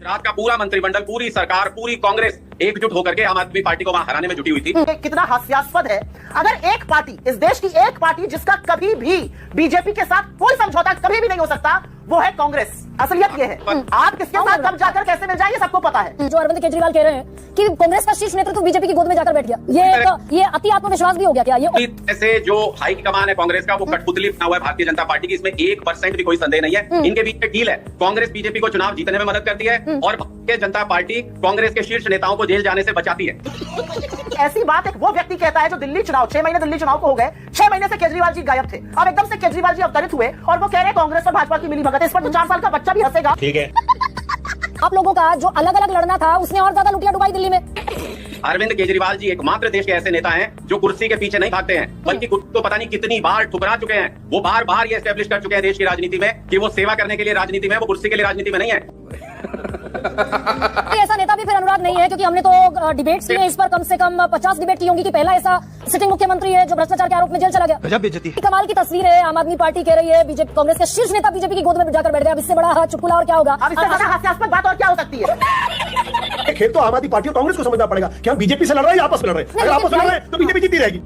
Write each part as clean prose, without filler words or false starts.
गुजरात का पूरा मंत्रिमंडल, पूरी सरकार, पूरी कांग्रेस एकजुट होकर के आम आदमी पार्टी को वहां हराने में जुटी हुई थी। कितना हास्यास्पद है अगर एक पार्टी, इस देश की एक पार्टी जिसका कभी भी बीजेपी के साथ कोई समझौता कभी भी नहीं हो सकता, वो है कांग्रेस। असलियत ये है, आप किसके साथ कब जाकर कैसे मिल जाएंगे सबको पता है। जो अरविंद केजरीवाल कह रहे हैं कि कांग्रेस का शीर्ष नेतृत्व बीजेपी की गोद में जाकर बैठ गया, ये अति आत्मविश्वास भी हो गया क्या? ये ऐसे जो हाई कमान है कांग्रेस का, वो कठपुतली बना हुआ है भारतीय जनता पार्टी की, इसमें 1% भी कोई संदेह नहीं है। इनके बीच में डील है, कांग्रेस बीजेपी को चुनाव जीतने में मदद करती है और भारतीय जनता पार्टी कांग्रेस के शीर्ष नेताओं को जेल जाने से बचाती है। ऐसी बात एक वो व्यक्ति कहता है जो दिल्ली चुनाव, 6 महीने दिल्ली चुनाव को हो गए, 6 महीने से केजरीवाल जी गायब थे, अब एकदम से केजरीवाल जी अवतरित हुए और वो कह रहे कांग्रेस और भाजपा की मिली भगत है। इस पर तो 4 साल का बच्चा भी हंसेगा। ठीक है, आप लोगों का जो अलग अलग लड़ना था उसने और ज्यादा लुटिया डुबाई दिल्ली में। अरविंद केजरीवाल जी एकमात्र देश के ऐसे नेता हैं जो कुर्सी के पीछे नहीं भागते हैं, बल्कि कुर्सी को पता नहीं कितनी बार ठुकरा चुके हैं। वो बार बार ये एस्टेब्लिश कर चुके हैं देश की राजनीति में कि वो सेवा करने के लिए राजनीति में, वो कुर्सी के लिए राजनीति में नहीं है। ऐसा नेता भी फिर अनुराग नहीं है, क्योंकि हमने तो डिबेट्स की है इस पर, कम से कम 50 डिबेट की होंगी कि पहला ऐसा सिटिंग मुख्यमंत्री है जो भ्रष्टाचार के आरोप में जेल चला गया। गजब बेइज्जती। कमाल की तस्वीर है, आम आदमी पार्टी कह रही है बीजेपी, कांग्रेस का शीर्ष नेता बीजेपी की गोद में जाकर बैठ गया। अब इससे बड़ा चुटकुला और क्या होगा? अब इससे ज्यादा हास्यास्पद बात और क्या हो सकती है? खेल तो आम आदमी पार्टी और कांग्रेस को समझना पड़ेगा कि हम बीजेपी से लड़ रहे हैं या आपस में लड़ रहे हैं। अगर आपस में लड़ रहे हैं तो बीजेपी जीती रहेगी।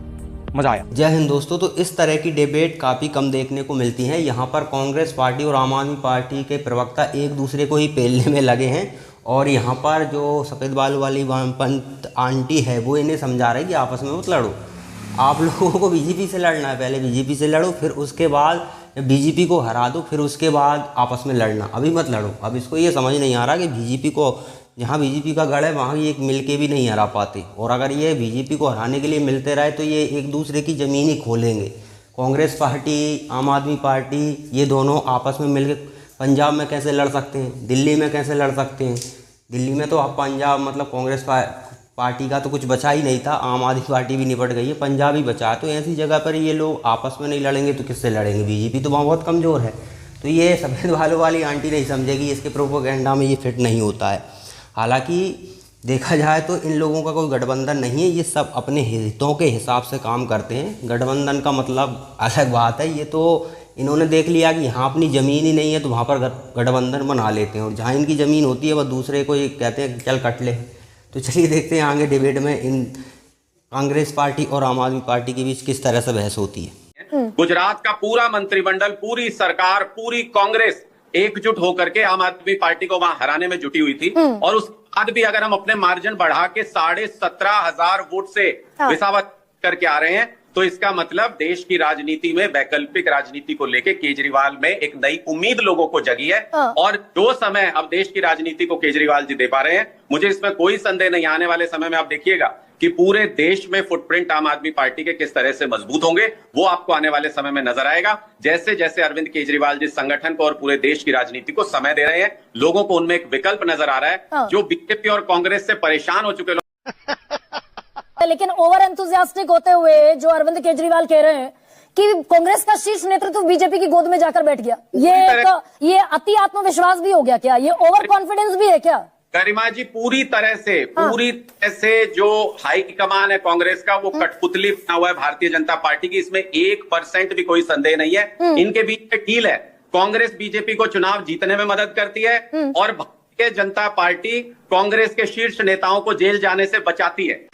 मजा आया। जय हिंद दोस्तों। तो इस तरह की डिबेट काफ़ी कम देखने को मिलती हैं। यहाँ पर कांग्रेस पार्टी और आम आदमी पार्टी के प्रवक्ता एक दूसरे को ही पेलने में लगे हैं और यहाँ पर जो सफ़ेद बाल वाली वामपंथ आंटी है वो इन्हें समझा रही है कि आपस में मत लड़ो, आप लोगों को बीजेपी से लड़ना है, पहले बीजेपी से लड़ो, फिर उसके बाद बीजेपी को हरा दो, फिर उसके बाद आपस में लड़ना, अभी मत लड़ो। अब इसको ये समझ नहीं आ रहा कि बीजेपी को, जहाँ बीजेपी का गढ़ है वहाँ ये एक मिलके भी नहीं हरा पाते, और अगर ये बीजेपी को हराने के लिए मिलते रहे तो ये एक दूसरे की ज़मीन ही खोलेंगे। कांग्रेस पार्टी, आम आदमी पार्टी, ये दोनों आपस में मिलकर पंजाब में कैसे लड़ सकते हैं, दिल्ली में कैसे लड़ सकते हैं? दिल्ली में तो अब पंजाब मतलब कांग्रेस पार्टी का तो कुछ बचा ही नहीं था, आम आदमी पार्टी भी निपट गई है, पंजाब ही बचा है। तो ऐसी जगह पर ये लोग आपस में नहीं लड़ेंगे तो किससे लड़ेंगे? बीजेपी तो वहाँ बहुत कमज़ोर है। तो ये सफ़ेद बालों वाली आंटी नहीं समझेगी, इसके प्रोपेगेंडा में ये फिट नहीं होता है। हालांकि देखा जाए तो इन लोगों का कोई गठबंधन नहीं है, ये सब अपने हितों के हिसाब से काम करते हैं। गठबंधन का मतलब अलग बात है। ये तो इन्होंने देख लिया कि यहाँ अपनी ज़मीन ही नहीं है तो वहाँ पर गठबंधन बना लेते हैं, और जहाँ इनकी ज़मीन होती है वह दूसरे को ये कहते हैं चल कट ले। तो चलिए देखते हैं आगे डिबेट में इन कांग्रेस पार्टी और आम आदमी पार्टी के बीच किस तरह से बहस होती है। गुजरात का पूरा मंत्रिमंडल, पूरी सरकार, पूरी कांग्रेस एकजुट होकर के आम आदमी पार्टी को वहां हराने में जुटी हुई थी, और उसके बाद भी अगर हम अपने मार्जिन बढ़ा के 17,500 वोट से विसावत करके आ रहे हैं तो इसका मतलब देश की राजनीति में वैकल्पिक राजनीति को लेके केजरीवाल में एक नई उम्मीद लोगों को जगी है। और जो समय अब देश की राजनीति को केजरीवाल जी दे पा रहे हैं, मुझे इसमें कोई संदेह नहीं, आने वाले समय में आप देखिएगा कि पूरे देश में फुटप्रिंट आम आदमी पार्टी के किस तरह से मजबूत होंगे, वो आपको आने वाले समय में नजर आएगा। जैसे जैसे अरविंद केजरीवाल जी संगठन को और पूरे देश की राजनीति को समय दे रहे हैं, लोगों को उनमें एक विकल्प नजर आ रहा है। जो बीजेपी और कांग्रेस से परेशान हो चुके लोग, लेकिन ओवर एंथुसियास्टिक होते हुए जो अरविंद केजरीवाल कह रहे हैं कि कांग्रेस का शीर्ष नेतृत्व बीजेपी की गोद में जाकर बैठ गया, ये अति आत्मविश्वास भी हो गया क्या? ये ओवर कॉन्फिडेंस भी है क्या? गरिमा जी, पूरी तरह से जो हाई कमान है कांग्रेस का, वो कठपुतली बना हुआ है भारतीय जनता पार्टी की, इसमें 1% भी कोई संदेह नहीं है। इनके बीच में डील है, कांग्रेस बीजेपी को चुनाव जीतने में मदद करती है और भारतीय जनता पार्टी कांग्रेस के शीर्ष नेताओं को जेल जाने से बचाती है।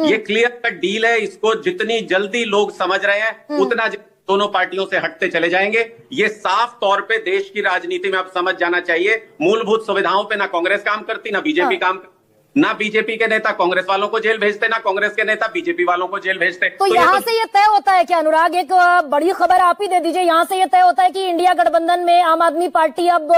ये क्लियर कट डील है, इसको जितनी जल्दी लोग समझ रहे हैं उतना दोनों पार्टियों से हटते चले जाएंगे। ये साफ तौर पे देश की राजनीति में अब समझ जाना चाहिए, मूलभूत सुविधाओं पे ना कांग्रेस काम करती, ना बीजेपी काम करती, ना बीजेपी के नेता कांग्रेस वालों को जेल भेजते, ना कांग्रेस के नेता बीजेपी वालों को जेल भेजते। तो यहाँ से ये तय होता है क्या अनुराग? एक बड़ी खबर आप ही दे दीजिए। यहाँ से ये तय होता है कि इंडिया गठबंधन में आम आदमी पार्टी अब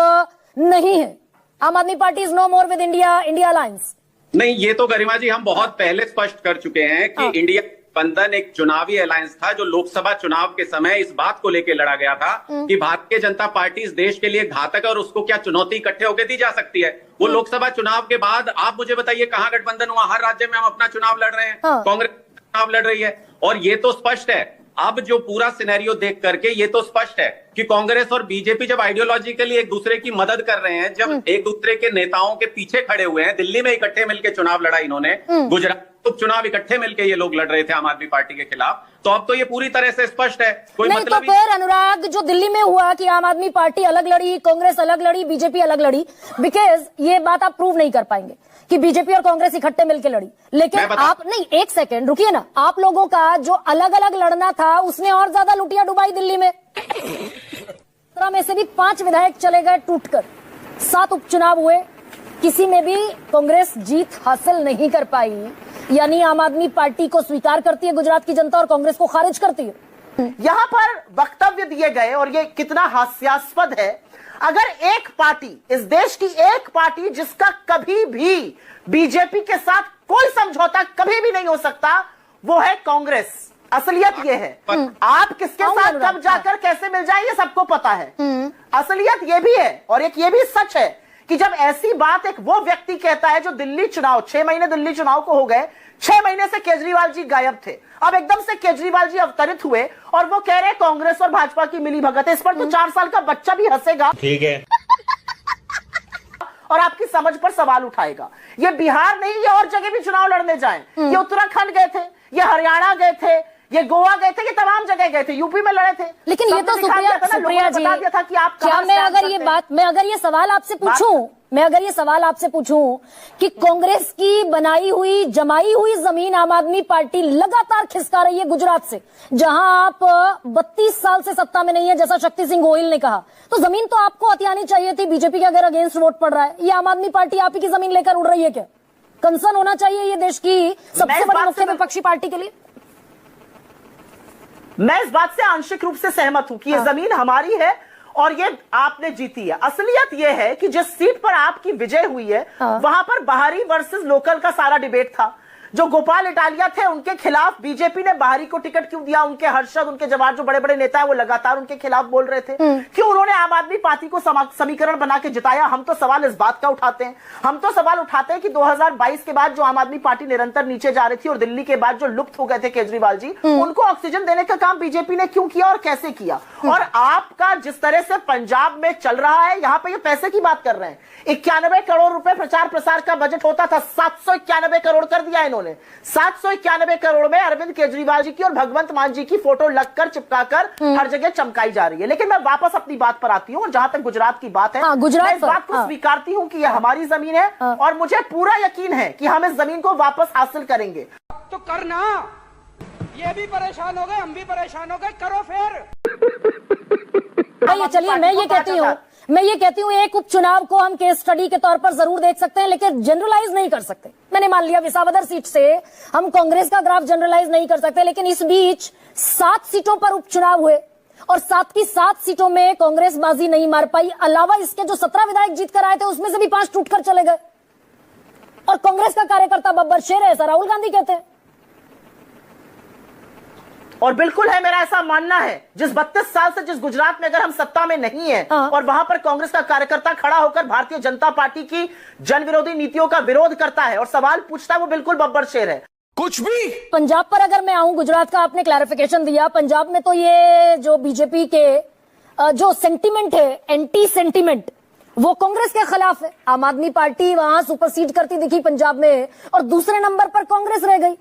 नहीं है, Aam Aadmi Party is no more with India alliance. नहीं, ये तो गरिमा जी हम बहुत पहले स्पष्ट कर चुके हैं कि इंडिया गठबंधन एक चुनावी अलायंस था जो लोकसभा चुनाव के समय इस बात को लेकर लड़ा गया था कि भारतीय जनता पार्टी इस देश के लिए घातक है और उसको क्या चुनौती इकट्ठे होकर दी जा सकती है। वो लोकसभा चुनाव के बाद आप मुझे बताइए कहां गठबंधन हुआ? हर राज्य में हम अपना चुनाव लड़ रहे हैं, कांग्रेस चुनाव लड़ रही है, और ये तो स्पष्ट है। अब जो पूरा सिनेरियो देख करके ये तो स्पष्ट है कि कांग्रेस और बीजेपी जब आइडियोलॉजिकली एक दूसरे की मदद कर रहे हैं, जब एक दूसरे के नेताओं के पीछे खड़े हुए हैं, दिल्ली में इकट्ठे मिलकर चुनाव लड़ा इन्होंने, गुजरात उपचुनाव इकट्ठे मिलकर ये लोग लड़ रहे थे आम आदमी पार्टी के खिलाफ, तो अब तो ये पूरी तरह से स्पष्ट है। कोई नहीं मतलब तो फिर अनुराग, जो दिल्ली में हुआ कि आम आदमी पार्टी अलग लड़ी, कांग्रेस अलग लड़ी, बीजेपी अलग लड़ी, बिकॉज ये बात आप प्रूव नहीं कर पाएंगे कि बीजेपी और कांग्रेस इकट्ठे मिलकर लड़ी। लेकिन आप नहीं, एक सेकेंड रुकिए ना, आप लोगों का जो अलग अलग लड़ना था उसने और ज्यादा लुटिया डुबाई दिल्ली में। 17 में से भी 5 विधायक चले गए टूटकर, 7 उपचुनाव हुए, किसी में भी कांग्रेस जीत हासिल नहीं कर पाई। यानी आम आदमी पार्टी को स्वीकार करती है गुजरात की जनता और कांग्रेस को खारिज करती है। यहां पर वक्तव्य दिए गए और ये कितना हास्यास्पद है। अगर एक पार्टी, इस देश की एक पार्टी जिसका कभी भी बीजेपी के साथ कोई समझौता कभी भी नहीं हो सकता, वो है कांग्रेस। असलियत ये है, आप किसके साथ कब जाकर कैसे मिल जाए ये सबको पता है। असलियत ये भी है और एक ये भी सच है कि जब ऐसी बात एक वो व्यक्ति कहता है जो दिल्ली चुनाव, 6 महीने दिल्ली चुनाव को हो गए, 6 महीने से केजरीवाल जी गायब थे, अब एकदम से केजरीवाल जी अवतरित हुए और वो कह रहे हैं कांग्रेस और भाजपा की मिली भगत है। इस पर तो 4 साल का बच्चा भी हंसेगा, ठीक है, और आपकी समझ पर सवाल उठाएगा। ये बिहार नहीं, ये और जगह भी चुनाव लड़ने जाएं, ये उत्तराखंड गए थे, ये हरियाणा गए थे, ये गोवा गए थे, ये तमाम जगह गए थे, यूपी में लड़े थे। लेकिन ये तो सुप्रिया जी, क्या मैं अगर ये सवाल आपसे पूछूं कि कांग्रेस की बनाई हुई जमाई हुई जमीन आम आदमी पार्टी लगातार खिसका रही है गुजरात से, जहां आप 32 साल से सत्ता में नहीं है, जैसा शक्ति सिंह गोहिल ने कहा, तो जमीन तो आपको हथियानी चाहिए थी। बीजेपी के अगर अगेंस्ट वोट पड़ रहा है, ये आम आदमी पार्टी आप ही की जमीन लेकर उड़ रही है क्या? कंसर्न होना चाहिए ये देश की सबसे बड़ी मुख्य विपक्षी पार्टी के लिए। मैं इस बात से आंशिक रूप से सहमत हूं कि ये जमीन हमारी है और ये आपने जीती है। असलियत ये है कि जिस सीट पर आपकी विजय हुई है, वहां पर बाहरी वर्सेस लोकल का सारा डिबेट था। जो गोपाल इटालिया थे उनके खिलाफ बीजेपी ने बाहरी को टिकट क्यों दिया, उनके हर्षद, उनके जवाब, जो बड़े बड़े नेता है वो लगातार उनके खिलाफ बोल रहे थे। क्यों उन्होंने आम आदमी पार्टी को समीकरण बना के जिताया? हम तो सवाल इस बात का उठाते हैं, कि 2022 के बाद जो आम आदमी पार्टी निरंतर नीचे जा रही थी और दिल्ली के बाद जो लुप्त हो गए थे केजरीवाल जी, उनको ऑक्सीजन देने का काम बीजेपी ने क्यों किया और कैसे किया। और आपका जिस तरह से पंजाब में चल रहा है, यहां पर ये पैसे की बात कर रहे हैं, 91 करोड़ रुपए प्रचार प्रसार का बजट होता था, 791 करोड़ कर दिया इन्होंने। 791 करोड़ में अरविंद केजरीवाल जी की और भगवंत मान जी की फोटो लगकर चिपकाकर हर जगह चमकाई जा रही है। लेकिन मैं वापस अपनी बात पर आती हूं और जहां तक गुजरात की बात है, मैं इस बात को स्वीकारती हूं कि यह हमारी जमीन है और मुझे पूरा यकीन है कि हम इस जमीन को वापस हासिल करेंगे। तो करना, ये भी परेशान हो गए, हम भी परेशान हो गए, करो फिर। चलिए मैं ये कहती हूँ एक उपचुनाव को हम केस स्टडी के तौर पर जरूर देख सकते हैं, लेकिन जनरलाइज नहीं कर सकते। मैंने मान लिया विसावदर सीट से हम कांग्रेस का ग्राफ जनरलाइज नहीं कर सकते, लेकिन इस बीच 7 सीटों पर उपचुनाव हुए और 7 की 7 सीटों में कांग्रेस बाजी नहीं मार पाई। अलावा इसके जो 17 विधायक जीत कर आए थे उसमें से भी 5 टूटकर चले गए और कांग्रेस का कार्यकर्ता बब्बर शेर है, ऐसा राहुल गांधी कहते हैं। और बिल्कुल है, मेरा ऐसा मानना है, जिस 32 साल से जिस गुजरात में अगर हम सत्ता में नहीं है और वहां पर कांग्रेस का कार्यकर्ता खड़ा होकर भारतीय जनता पार्टी की जन विरोधी नीतियों का विरोध करता है और सवाल पूछता है, वो बिल्कुल बब्बर शेर है। कुछ भी पंजाब पर अगर मैं आऊं, गुजरात का आपने क्लैरिफिकेशन दिया, पंजाब में तो ये जो बीजेपी के जो सेंटिमेंट है, एंटी सेंटिमेंट, वो कांग्रेस के खिलाफ है। आम आदमी पार्टी वहां सुपरसीड करती दिखी पंजाब में और दूसरे नंबर पर कांग्रेस रह गई।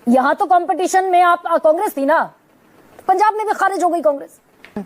यहां तो कंपटीशन में आप कांग्रेस थी ना, पंजाब में भी खारिज हो गई कांग्रेस।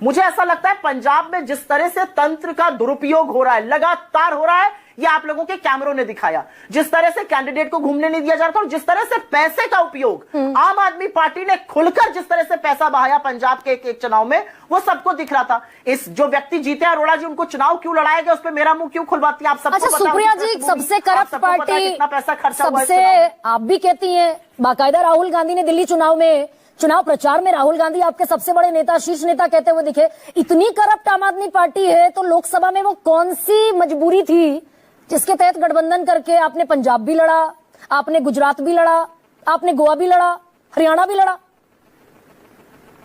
मुझे ऐसा लगता है पंजाब में जिस तरह से तंत्र का दुरुपयोग हो रहा है, लगातार हो रहा है, ये आप लोगों के कैमरों ने दिखाया। जिस तरह से कैंडिडेट को घूमने नहीं दिया जा रहा था और जिस तरह से पैसे का उपयोग आम आदमी पार्टी ने खुलकर जिस तरह से पैसा बहाया पंजाब के एक चुनाव में, वो सबको दिख रहा था। इस जो व्यक्ति जीते अरोड़ा जी, उनको चुनाव क्यों लड़ाया गया, उस पर मेरा मुंह क्यों खुलवाती है आप सबको? अच्छा सुप्रिया जी, सबसे करप्ट पार्टी, कितना पैसा खर्चा हुआ, सबसे आप भी कहती हैं, बाकायदा राहुल गांधी ने दिल्ली चुनाव प्रचार में राहुल गांधी आपके सबसे बड़े नेता, शीर्ष नेता कहते हुए दिखे, इतनी करप्ट आम आदमी पार्टी है तो लोकसभा में वो कौन सी मजबूरी थी जिसके तहत गठबंधन करके आपने पंजाब भी लड़ा, आपने गुजरात भी लड़ा, आपने गोवा भी लड़ा, हरियाणा भी लड़ा।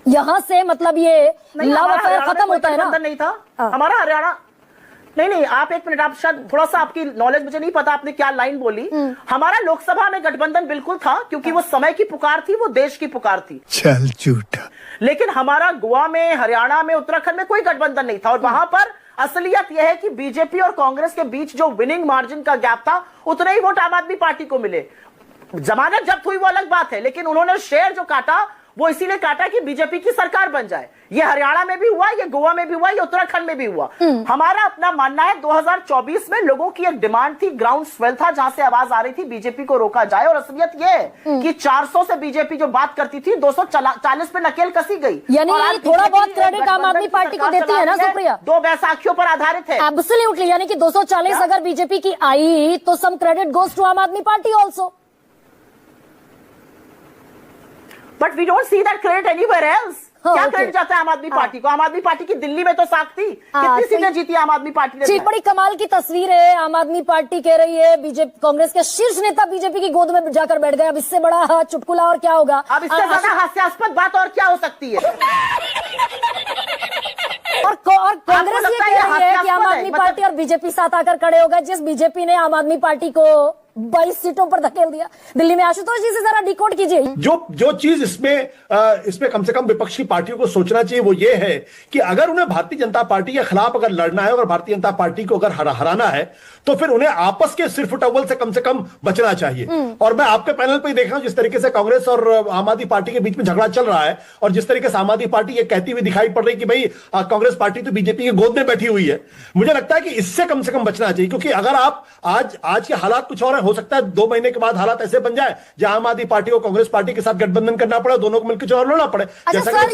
यहां से मतलब ये लव अफेयर खत्म होता है ना? नहीं था हमारा हरियाणा। नहीं, आप एक मिनट, आप शायद थोड़ा सा, आपकी नॉलेज मुझे नहीं पता आपने क्या लाइन बोली। हमारा लोकसभा में गठबंधन बिल्कुल था क्योंकि वो समय की पुकार थी, वो देश की पुकार थी। चल झूठा। लेकिन हमारा गोवा में, हरियाणा में, उत्तराखंड में कोई गठबंधन नहीं था और वहां पर असलियत यह है कि बीजेपी और कांग्रेस के बीच जो विनिंग मार्जिन का गैप था, उतने ही वोट आम आदमी पार्टी को मिले। जमानत जब्त हुई वो अलग बात है, लेकिन उन्होंने शेयर जो काटा वो इसीलिए काटा कि बीजेपी की सरकार बन जाए। ये हरियाणा में भी हुआ, ये गोवा में भी हुआ, ये उत्तराखंड में भी हुआ। हमारा अपना मानना है 2024 में लोगों की एक डिमांड थी, ग्राउंड स्वेल था जहां से आवाज आ रही थी बीजेपी को रोका जाए। और असलियत ये है कि 400 से बीजेपी जो बात करती थी 240 पे नकेल कसी गई। यानी थोड़ा बहुत क्रेडिट आम आदमी पार्टी को देती है ना सुप्रिया, 2 बैसाखियों पर आधारित है। एब्सोल्युटली, यानी कि 240 अगर बीजेपी की आई तो some credit goes to Aam Aadmi Party also. But we don't see that credit anywhere else. क्या क्रेडिट जाता है आम आदमी पार्टी को? आम आदमी पार्टी की दिल्ली में तो साख थी, कितनी सीटें जीती आम आदमी पार्टी ने? ठीक, बड़ी कमाल की तस्वीर है। आम आदमी पार्टी कह रही है बीजेपी, कांग्रेस के शीर्ष नेता बीजेपी की गोद में जाकर बैठ गए। अब इससे बड़ा चुटकुला और क्या होगा? अब इससे ज्यादा हास्यास्पद बात और क्या हो सकती है? और कांग्रेस ये कह रही है कि आम आदमी पार्टी और बीजेपी साथ आकर खड़े हो गए। जिस बीजेपी ने आम आदमी पार्टी को 22 सीटों पर धकेल दिया दिल्ली में। आशुतोष जी से जरा डिकोड कीजिए। जो चीज इसमें कम से कम विपक्षी पार्टियों को सोचना चाहिए वो ये है कि अगर उन्हें भारतीय जनता पार्टी के खिलाफ अगर लड़ना है, अगर भारतीय जनता पार्टी को अगर हराना है, तो फिर उन्हें आपस के सिर फुटअव्वल से कम बचना चाहिए। और मैं आपके पैनल पर ही देख रहा हूं जिस तरीके से कांग्रेस और आम आदमी पार्टी के बीच में झगड़ा चल रहा है, और जिस तरीके से आम आदमी पार्टी ये कहती हुई दिखाई पड़ रही कि भाई कांग्रेस पार्टी तो बीजेपी की गोद में बैठी हुई है। मुझे लगता है कि इससे कम से कम बचना चाहिए, क्योंकि अगर आप आज के हालात कुछ और है, हो सकता है 2 महीने के बाद हालात ऐसे बन जाए जहां आम आदमी पार्टी को कांग्रेस पार्टी के साथ गठबंधन करना पड़े, दोनों को मिलकर चुनाव लड़ना पड़े। अच्छा सर,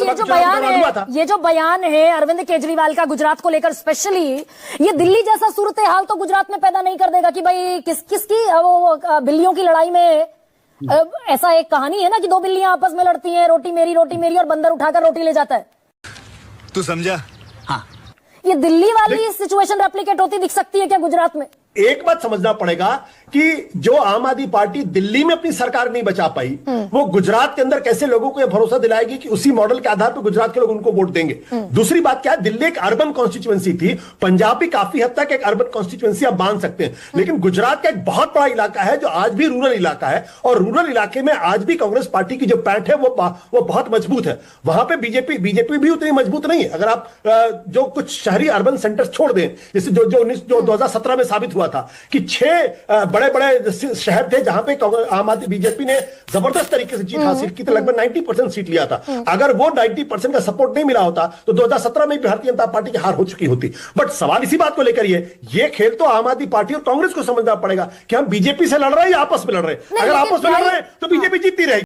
ये जो बयान है अरविंद केजरीवाल का गुजरात को लेकर स्पेशली, ये दिल्ली जैसा सूरत हाल तो गुजरात में पैदा नहीं कर देगा कि भाई किसकी वो बिल्लियों की लड़ाई में ऐसा एक कहानी है ना कि 2 बिल्लियां आपस में लड़ती हैं, रोटी मेरी और बंदर उठाकर रोटी ले जाता है। तू समझा? हाँ। ये दिल्ली वाली सिचुएशन रेप्लिकेट होती दिख सकती है क्या गुजरात में? एक बात समझना पड़ेगा कि जो आम आदमी पार्टी दिल्ली में अपनी सरकार नहीं बचा पाई, वो गुजरात के अंदर कैसे लोगों को यह भरोसा दिलाएगी कि उसी मॉडल के आधार पर गुजरात के लोग उनको वोट देंगे। दूसरी बात क्या है, दिल्ली एक अर्बन कॉन्स्टिट्यूएंसी थी, पंजाब भी काफी हद तक एक अर्बन कॉन्स्टिट्यूएंसी आप मान सकते हैं, लेकिन गुजरात का एक बहुत बड़ा इलाका है जो आज भी रूरल इलाका है, और रूरल इलाके में आज भी कांग्रेस पार्टी की जो पैठ है वो बहुत मजबूत है। वहां पर बीजेपी भी उतनी मजबूत नहीं है। अगर आप जो कुछ शहरी अर्बन सेंटर छोड़ दें, जैसे जो 2017 में साबित हुआ था कि 6 बड़े शहर थे जहां पे आम आदमी बीजेपी ने जबरदस्त तरीके से जीत हासिल की, तो लगभग 90% सीट लिया था। अगर वो 90% का सपोर्ट नहीं मिला होता तो 2017 में भारतीय जनता पार्टी की हार हो चुकी होती। बट सवाल इसी बात को लेकर ये खेल तो आम आदमी पार्टी और कांग्रेस को समझना पड़ेगा कि हम बीजेपी से लड़ रहे हैं या आपस में लड़ रहे हैं। अगर आपस में लड़ रहे हैं तो बीजेपी जीतती रहेगी।